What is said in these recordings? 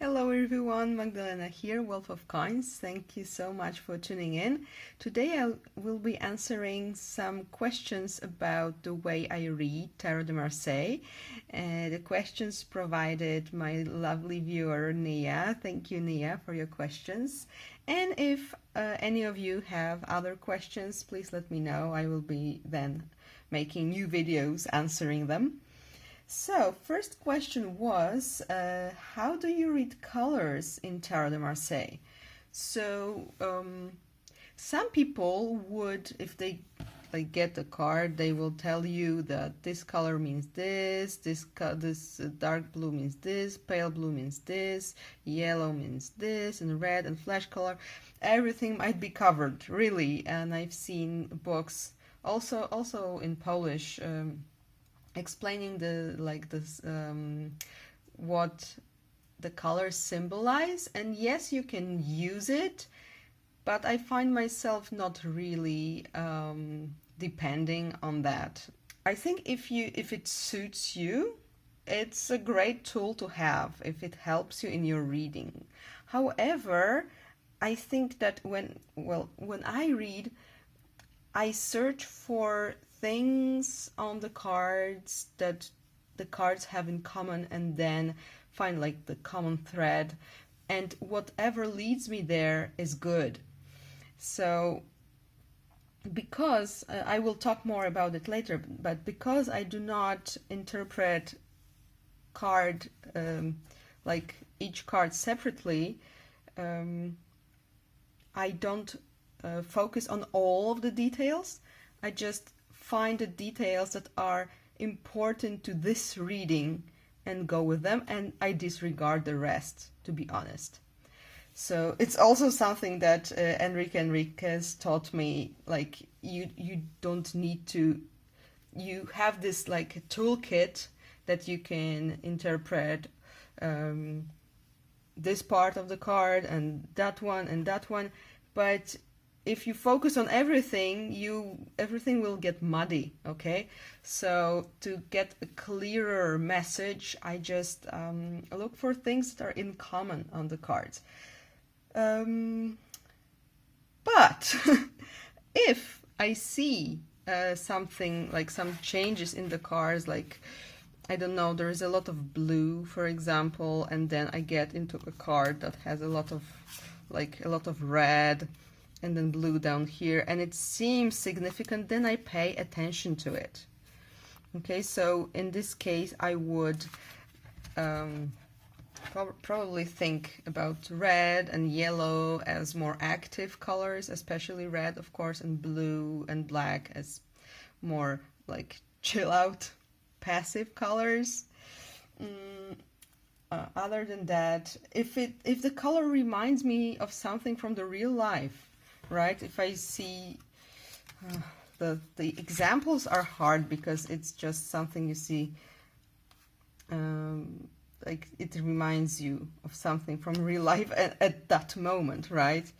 Hello everyone, Magdalena here, Wolf of Coins. Thank you so much for tuning in. Today I will be answering some questions about the way I read Tarot de Marseille. The questions provided my lovely viewer Nia. Thank you Nia for your questions. And if any of you have other questions, please let me know. I will be then making new videos answering them. So, first question was, how do you read colors in Tarot de Marseille? So, some people would, if they get a card, they will tell you that this color means this dark blue means this, pale blue means this, yellow means this, and red and flesh color. Everything might be covered, really. And I've seen books also in Polish. Explaining what the colors symbolize, and yes, you can use it, but I find myself not really depending on that. I think if it suits you, it's a great tool to have if it helps you in your reading. However, I think that when I read, I search for things on the cards that the cards have in common, and then find like the common thread, and whatever leads me there is good. So because I will talk more about it later, but because I do not interpret card like each card separately, I don't focus on all of the details. I just find the details that are important to this reading and go with them, and I disregard the rest, to be honest. So it's also something that Enrique Enriquez taught me, like you don't need to, you have this like a toolkit that you can interpret this part of the card and that one, but if you focus on everything, everything will get muddy, okay? So to get a clearer message, I just look for things that are in common on the cards. But if I see something like some changes in the cards, like, I don't know, there is a lot of blue, for example, and then I get into a card that has a lot of red, and then blue down here, and it seems significant, then I pay attention to it. Okay, so in this case, I would probably think about red and yellow as more active colors, especially red, of course, and blue and black as more like chill out, passive colors. Other than that, if the color reminds me of something from the real life, right? If I see the examples are hard because it's just something you see, like it reminds you of something from real life at that moment, right?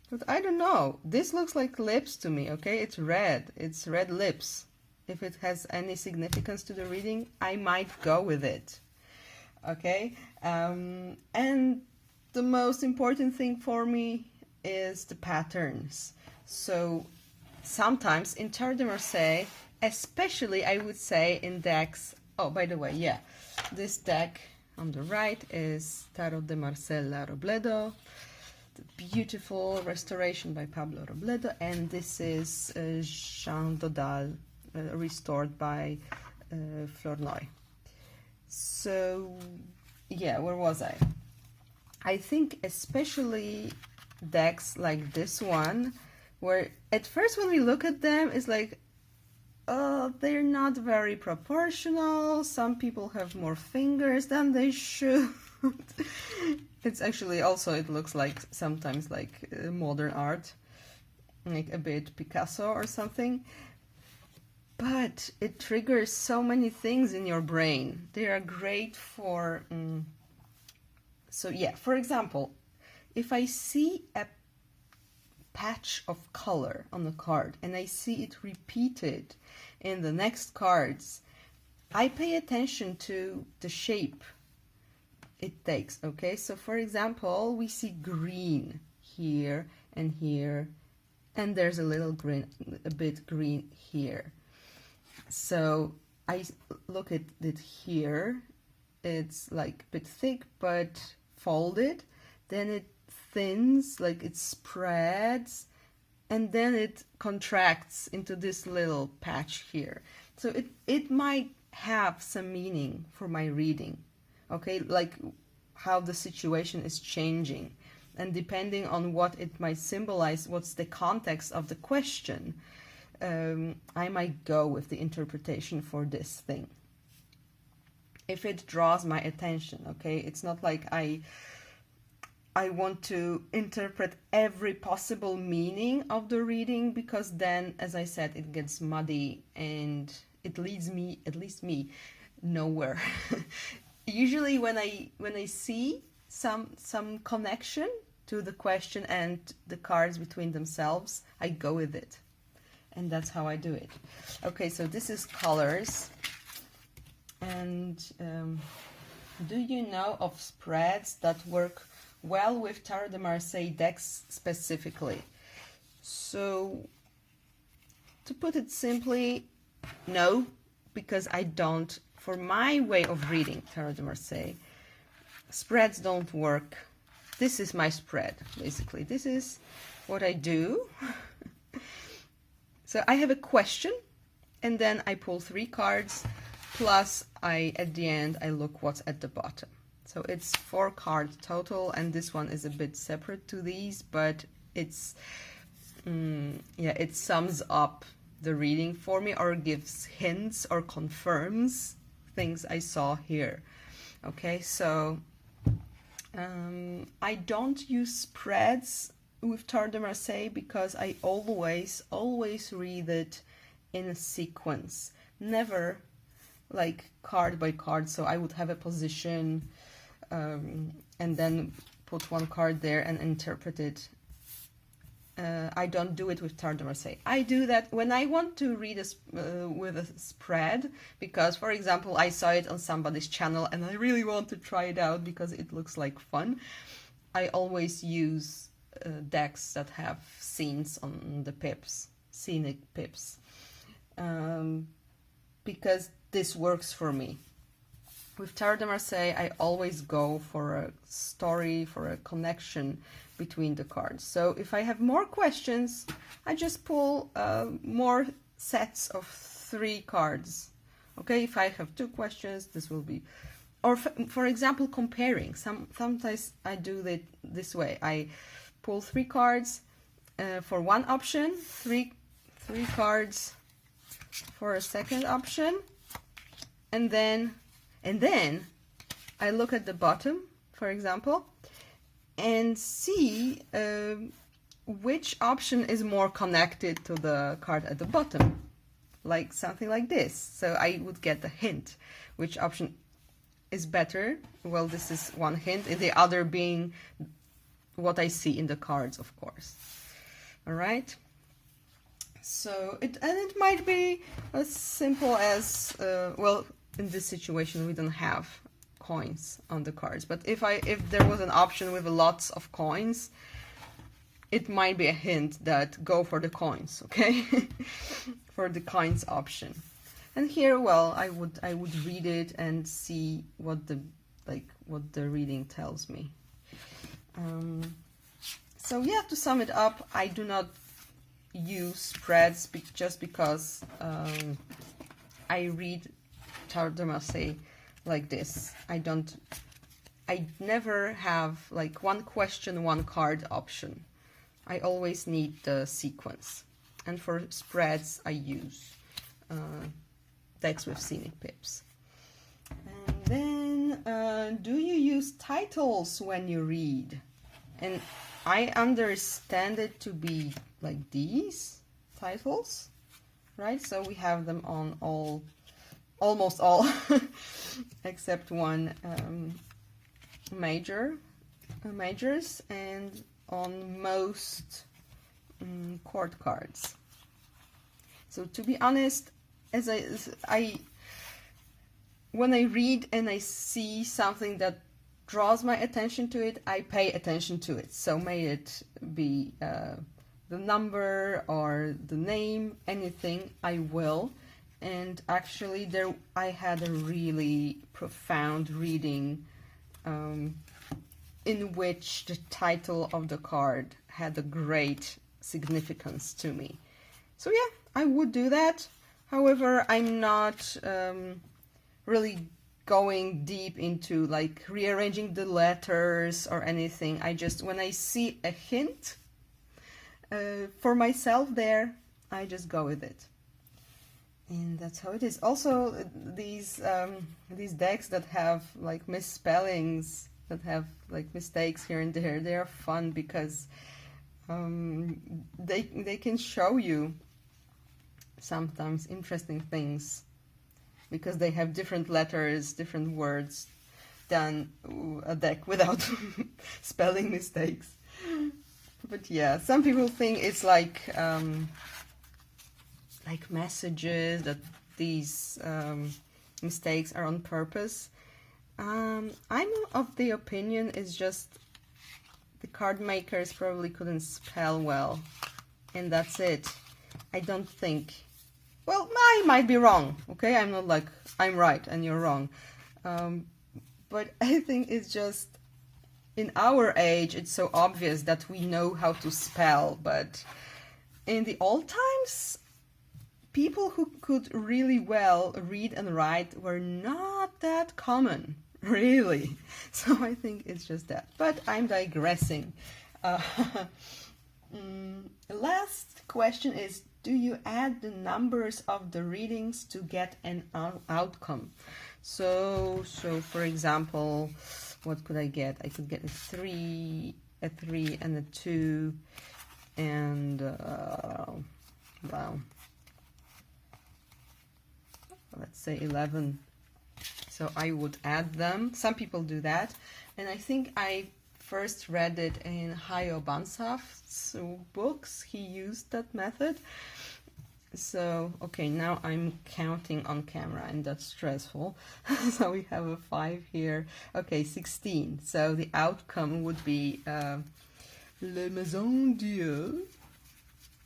But I don't know. This looks like lips to me, okay? It's red lips. If it has any significance to the reading, I might go with it, okay? And the most important thing for me is the patterns. So sometimes in Tarot de Marseille, especially I would say in decks, oh, by the way, yeah, this deck on the right is Tarot de Marsella Robledo, the beautiful restoration by Pablo Robledo, and this is Jean Dodal, restored by Flornoy. So yeah, where was I? I think especially decks like this one, where at first when we look at them, it's like, oh, they're not very proportional. Some people have more fingers than they should. It's actually also, it looks like sometimes like modern art, like a bit Picasso or something. But it triggers so many things in your brain. They are great for... So yeah, for example, if I see a patch of color on the card and I see it repeated in the next cards, I pay attention to the shape it takes. Okay, so for example, we see green here and here, and there's a little green, a bit green here. So I look at it here, it's like a bit thick but folded, then it thins, like it spreads, and then it contracts into this little patch here. So it might have some meaning for my reading, okay, like how the situation is changing, and depending on what it might symbolize, what's the context of the question, I might go with the interpretation for this thing. If it draws my attention, okay, it's not like I want to interpret every possible meaning of the reading, because then, as I said, it gets muddy and it leads me, at least me, nowhere. Usually when I see some connection to the question and the cards between themselves, I go with it. And that's how I do it. Okay, so this is colors. And do you know of spreads that work well with Tarot de Marseille decks specifically? So, to put it simply, no, because I don't. For my way of reading Tarot de Marseille, spreads don't work. This is my spread, basically. This is what I do. So I have a question, and then I pull 3 cards, plus at the end, I look what's at the bottom. So it's 4 cards total, and this one is a bit separate to these, but it's, yeah, it sums up the reading for me, or gives hints or confirms things I saw here. Okay, so I don't use spreads with Tarot de Marseille because I always read it in a sequence, never like card by card. So I would have a position and then put 1 card there and interpret it. I don't do it with Tarot de Marseille. I do that when I want to read with a spread, because, for example, I saw it on somebody's channel and I really want to try it out because it looks like fun. I always use decks that have scenes on the pips, scenic pips, because this works for me. With Tarot de Marseille, I always go for a story, for a connection between the cards. So if I have more questions, I just pull more sets of 3 cards. Okay, if I have 2 questions, this will be, or for example, comparing. Sometimes I do it this way. I pull 3 cards for one option, 3 cards for a second option, and then I look at the bottom, for example, and see which option is more connected to the card at the bottom, like something like this. So I would get a hint which option is better. Well, this is one hint, and the other being what I see in the cards, of course. All right. So it might be as simple as well, in this situation we don't have coins on the cards, but if there was an option with lots of coins, it might be a hint that go for the coins, okay? For the coins option. And here, well, I would read it and see what the reading tells me. So yeah, to sum it up, I do not use spreads just because I read Tarot de Marseille like this. I never have like 1 question, 1 card option. I always need the sequence. And for spreads, I use decks with scenic pips. And then, do you use titles when you read? And I understand it to be like these titles, right? So we have them on almost all, except 1 majors, and on most court cards. So to be honest, when I read and I see something that draws my attention to it, I pay attention to it. So may it be the number or the name, anything, I will. And actually I had a really profound reading in which the title of the card had a great significance to me. So yeah, I would do that. However, I'm not really going deep into like rearranging the letters or anything. I just, when I see a hint for myself there, I just go with it. And that's how it is. Also, these decks that have like misspellings, that have like mistakes here and there, they are fun because they can show you sometimes interesting things because they have different letters, different words than a deck without spelling mistakes. But yeah, some people think it's like messages, that these mistakes are on purpose. I'm of the opinion it's just the card makers probably couldn't spell well, and that's it. I don't think. Well, I might be wrong, okay? I'm not like, I'm right and you're wrong. But I think it's just, in our age, it's so obvious that we know how to spell, but in the old times, people who could really well read and write were not that common, really. So I think it's just that. But I'm digressing. Last question is, do you add the numbers of the readings to get an outcome? So for example, what could I get? I could get a 3 and a 2, and wow, let's say 11. So I would add them. Some people do that, and I think I first read it in Hayo Bansaf's books. He used that method. So, okay, now I'm counting on camera, and that's stressful. So we have a 5 here. Okay, 16. So the outcome would be Le Maison Dieu.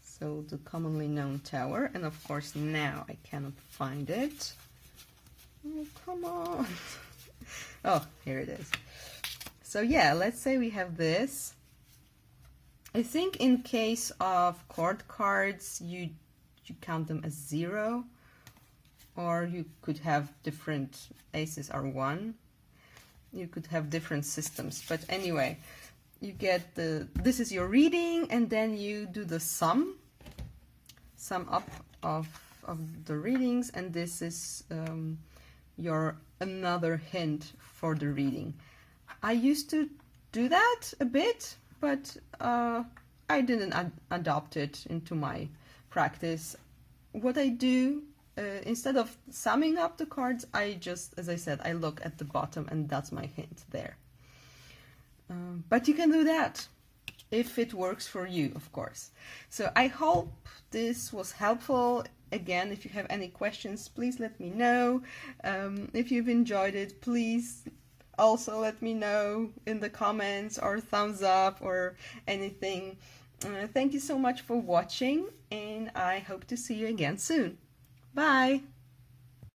So the commonly known tower. And of course now I cannot find it. Oh, come on. Oh, here it is. So yeah, let's say we have this. I think in case of court cards, you count them as 0, or you could have different aces are 1. You could have different systems, but anyway, you get this is your reading, and then you do the sum up of the readings, and this is your another hint for the reading. I used to do that a bit, but I didn't adopt it into my practice. What I do, instead of summing up the cards, I just, as I said, I look at the bottom, and that's my hint there. But you can do that if it works for you, of course. So I hope this was helpful. Again, if you have any questions, please let me know. If you've enjoyed it, please also let me know in the comments, or thumbs up, or anything. Thank you so much for watching, and I hope to see you again soon. Bye!